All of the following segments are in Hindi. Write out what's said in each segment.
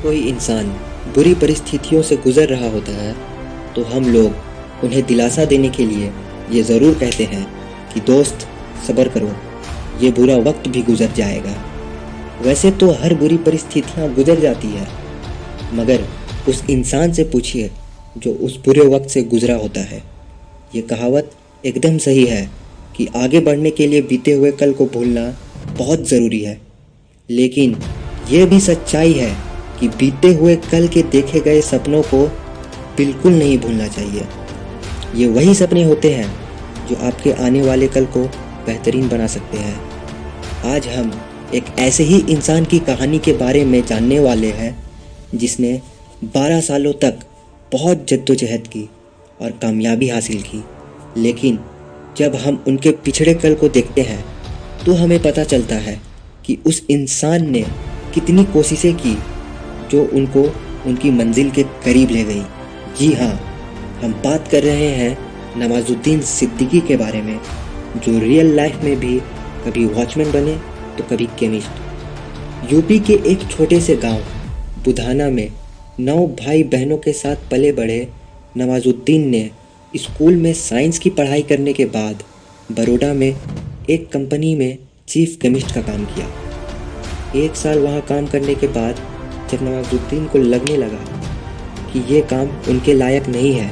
कोई इंसान बुरी परिस्थितियों से गुजर रहा होता है तो हम लोग उन्हें दिलासा देने के लिए ये ज़रूर कहते हैं कि दोस्त सब्र करो, ये बुरा वक्त भी गुजर जाएगा। वैसे तो हर बुरी परिस्थितियाँ गुजर जाती है, मगर उस इंसान से पूछिए जो उस बुरे वक्त से गुजरा होता है। ये कहावत एकदम सही है कि आगे बढ़ने के लिए बीते हुए कल को भूलना बहुत ज़रूरी है, लेकिन ये भी सच्चाई है कि बीते हुए कल के देखे गए सपनों को बिल्कुल नहीं भूलना चाहिए। ये वही सपने होते हैं जो आपके आने वाले कल को बेहतरीन बना सकते हैं। आज हम एक ऐसे ही इंसान की कहानी के बारे में जानने वाले हैं जिसने 12 सालों तक बहुत जद्दोजहद की और कामयाबी हासिल की, लेकिन जब हम उनके पिछड़े कल को देखते हैं तो हमें पता चलता है कि उस इंसान ने कितनी कोशिशें की जो उनको उनकी मंजिल के करीब ले गई। जी हाँ, हम बात कर रहे हैं नवाजुद्दीन सिद्दीकी के बारे में, जो रियल लाइफ में भी कभी वॉचमैन बने तो कभी केमिस्ट। यूपी के एक छोटे से गांव बुधाना में 9 भाई बहनों के साथ पले बढ़े नवाजुद्दीन ने स्कूल में साइंस की पढ़ाई करने के बाद बड़ौदा में एक कंपनी में चीफ केमिस्ट का काम किया। 1 साल वहाँ काम करने के बाद जब नवाजुद्दीन को लगने लगा कि ये काम उनके लायक नहीं है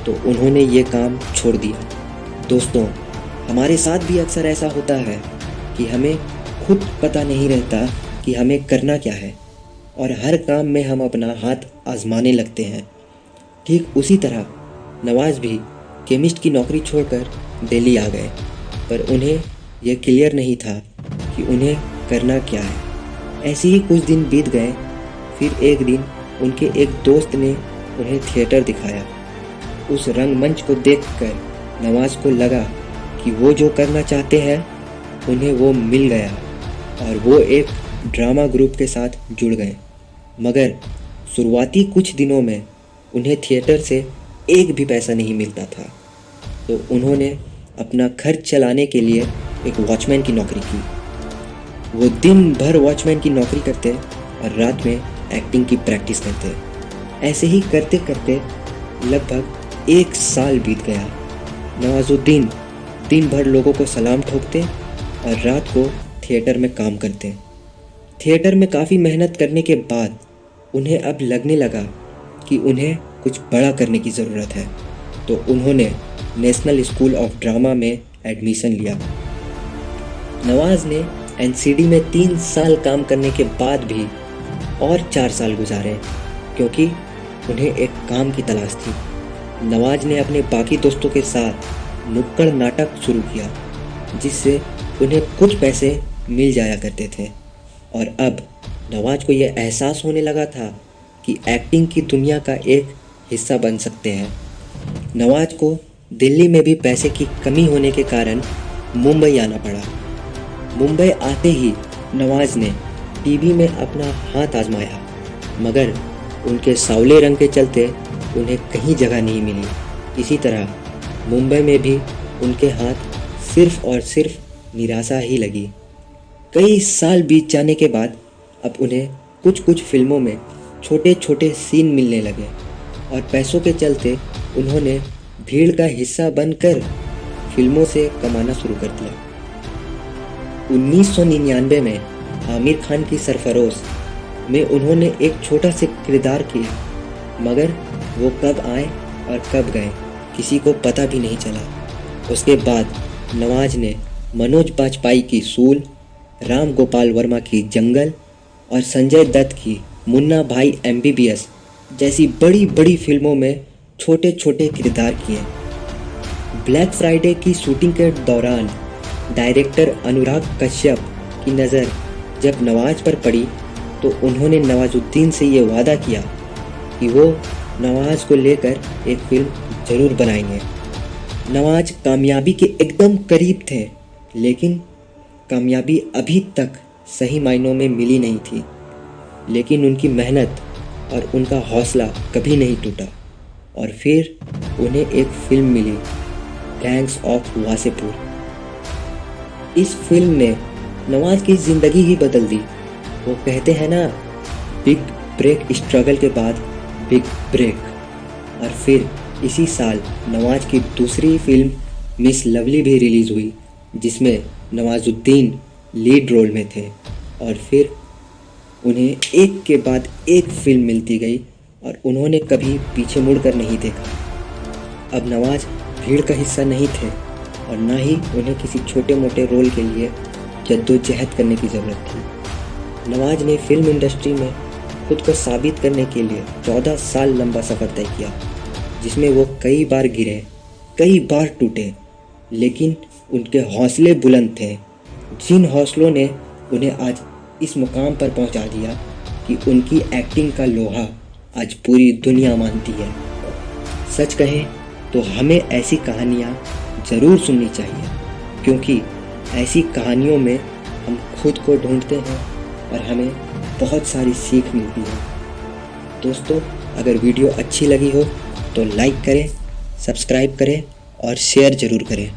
तो उन्होंने ये काम छोड़ दिया। दोस्तों, हमारे साथ भी अक्सर ऐसा होता है कि हमें खुद पता नहीं रहता कि हमें करना क्या है और हर काम में हम अपना हाथ आजमाने लगते हैं। ठीक उसी तरह नवाज भी केमिस्ट की नौकरी छोड़कर दिल्ली आ गए, पर उन्हें यह क्लियर नहीं था कि उन्हें करना क्या है। ऐसे ही कुछ दिन बीत गए। फिर एक दिन उनके एक दोस्त ने उन्हें थिएटर दिखाया। उस रंगमंच को देखकर नवाज को लगा कि वो जो करना चाहते हैं उन्हें वो मिल गया और वो एक ड्रामा ग्रुप के साथ जुड़ गए। मगर शुरुआती कुछ दिनों में उन्हें थिएटर से एक भी पैसा नहीं मिलता था, तो उन्होंने अपना खर्च चलाने के लिए एक वॉचमैन की नौकरी की। वो दिन भर वॉचमैन की नौकरी करते और रात में एक्टिंग की प्रैक्टिस करते। ऐसे ही करते करते लगभग 1 साल बीत गया। नवाजुद्दीन दिन भर लोगों को सलाम ठोकते और रात को थिएटर में काम करते। थिएटर में काफ़ी मेहनत करने के बाद उन्हें अब लगने लगा कि उन्हें कुछ बड़ा करने की ज़रूरत है, तो उन्होंने नेशनल स्कूल ऑफ ड्रामा में एडमिशन लिया। नवाज ने एनसीडी में 3 साल काम करने के बाद भी और 4 साल गुजारे, क्योंकि उन्हें एक काम की तलाश थी। नवाज ने अपने बाकी दोस्तों के साथ नुक्कड़ नाटक शुरू किया, जिससे उन्हें कुछ पैसे मिल जाया करते थे। और अब नवाज को यह एहसास होने लगा था कि एक्टिंग की दुनिया का एक हिस्सा बन सकते हैं। नवाज को दिल्ली में भी पैसे की कमी होने के कारण मुंबई आना पड़ा। मुंबई आते ही नवाज ने टीवी में अपना हाथ आजमाया, मगर उनके सांवले रंग के चलते उन्हें कहीं जगह नहीं मिली। इसी तरह मुंबई में भी उनके हाथ सिर्फ और सिर्फ निराशा ही लगी। कई साल बीत जाने के बाद अब उन्हें कुछ कुछ फिल्मों में छोटे छोटे सीन मिलने लगे और पैसों के चलते उन्होंने भीड़ का हिस्सा बनकर फिल्मों से कमाना शुरू कर दिया। 1999 में आमिर खान की सरफरोश में उन्होंने एक छोटा सा किरदार किया, मगर वो कब आए और कब गए किसी को पता भी नहीं चला। उसके बाद नवाज ने मनोज बाजपेयी की सूल, राम गोपाल वर्मा की जंगल और संजय दत्त की मुन्ना भाई MBBS जैसी बड़ी बड़ी फिल्मों में छोटे छोटे किरदार किए। ब्लैक फ्राइडे की शूटिंग के दौरान डायरेक्टर अनुराग कश्यप की नज़र जब नवाज पर पड़ी तो उन्होंने नवाजुद्दीन से ये वादा किया कि वो नवाज को लेकर एक फिल्म ज़रूर बनाएंगे। नवाज कामयाबी के एकदम करीब थे, लेकिन कामयाबी अभी तक सही मायनों में मिली नहीं थी। लेकिन उनकी मेहनत और उनका हौसला कभी नहीं टूटा और फिर उन्हें एक फिल्म मिली, गैंग्स ऑफ वासेपुर। इस फिल्म ने नवाज की ज़िंदगी ही बदल दी। वो कहते हैं ना, बिग ब्रेक स्ट्रगल के बाद बिग ब्रेक। और फिर इसी साल नवाज की दूसरी फिल्म मिस लवली भी रिलीज़ हुई, जिसमें नवाजुद्दीन लीड रोल में थे। और फिर उन्हें एक के बाद एक फिल्म मिलती गई और उन्होंने कभी पीछे मुड़कर नहीं देखा। अब नवाज भीड़ का हिस्सा नहीं थे और ना ही उन्हें किसी छोटे मोटे रोल के लिए जद्दोजहद करने की ज़रूरत थी। नवाज ने फिल्म इंडस्ट्री में खुद को साबित करने के लिए 14 साल लंबा सफ़र तय किया, जिसमें वो कई बार गिरे, कई बार टूटे, लेकिन उनके हौसले बुलंद थे। जिन हौसलों ने उन्हें आज इस मुकाम पर पहुंचा दिया कि उनकी एक्टिंग का लोहा आज पूरी दुनिया मानती है। सच कहें तो हमें ऐसी कहानियाँ ज़रूर सुननी चाहिए, क्योंकि ऐसी कहानियों में हम खुद को ढूंढते हैं और हमें बहुत सारी सीख मिलती है। दोस्तों, अगर वीडियो अच्छी लगी हो तो लाइक करें, सब्सक्राइब करें और शेयर ज़रूर करें।